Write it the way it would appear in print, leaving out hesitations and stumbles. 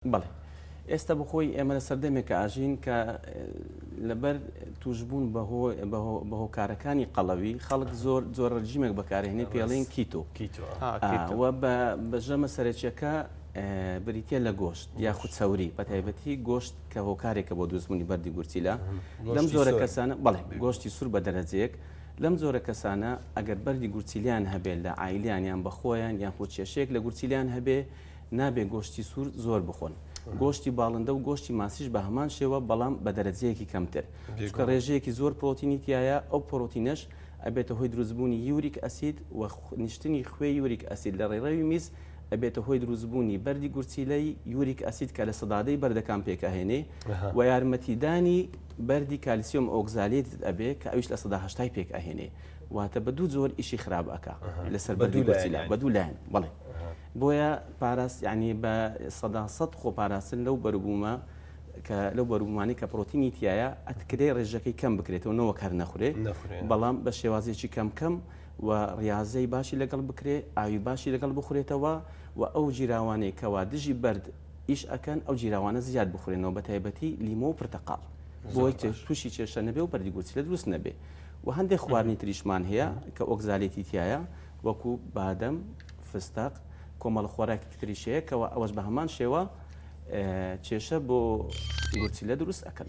بەڵێ ئێستا بخۆی ئێمە لە سەردەمێکە ئاژین کە لەبەر توشبوون بە هۆکارەکانی قەڵەوی خەڵک زۆر ڕژیمێک بەکارهێنێ پێڵێن کیتۆ وە بە ژەمە سەرەکیەکە بریتە لە گۆشت یاخود چەوری بە تایبەتی گۆشت کە هۆکارێکە بۆ دروستبوونی بەردی گورچیلە لەم زۆرە کەسانە بەڵێ گۆشتی سوور بە دەرەجەیەک لەم زۆرە کەسانە ئەگەر بەردی گورچیلیان هەبێت لە ئایلیانیان بەخۆیان یاخود کێشەیەک لە گورچیلیان هەبێ نابێ گۆشتی سوور زۆر بخۆن. گۆشتی باڵندە و گۆشتی ماسیش بە هەمان شێوە بەڵام بە دەرەجەیەکی کەمتر چکە ڕێژەیەکی زۆر پرۆتینی تایە ئەو پرۆتینەش ئەبێتە هۆی دروستبوونی یوریک ئەسید و نیشتنی خوێ یوریک ئەسید لە ڕێڕەوی میز ئەبێتە هۆی دروستبوونی بەردی گورچیلەی یوریک ئەسید کە لە سەدادەی بەردەکان پێکەهێنێ و یارمەتیدانی بەردی کالیسیۆم ئۆکزالێت ئەبێ کە ئەویش لە سەدا هەشتای پێکەهێنێ واتە بە دوو زۆر ئیشی خراپ ئەکا لەسەر بەردی گورچیلە بە دوو لایەن بەڵێ بۆیە پاراست ینی بە سەدا سەد خۆ پاراستن لەو بەروبوومە کە لەو بەروبوومانی کە پرۆتینی تایە ئەتکرێ ڕێژەکەی کەم بکرێتەوە نەوە کار نەخورێ بەڵام بە شێوازێکی کەم و ڕاضەی باشی لەگەڵ بکرێ ئاوی باشی لەگەڵ بخورێتەوە و ئەو جیراوانەی کەوا دژی بەرد ئیش ئەکەن ئەو جیراوانە زیاد بخورێنەوە بە تایبەتی لیمۆ و پرتەقاڵ بۆی تووشی کێشە نەبێ و بەردی گورچیلە دروست نەبێ و هەندێک خواردنی تریشمان هەیە کە ئۆکزالێتی تایە وەکو بادەم فستق کۆمەڵ خۆراکی تریشەیە کەەوە ئەوەش بە هەمان شێوە کێشە بۆ گورچیلە دروست ئەکەن.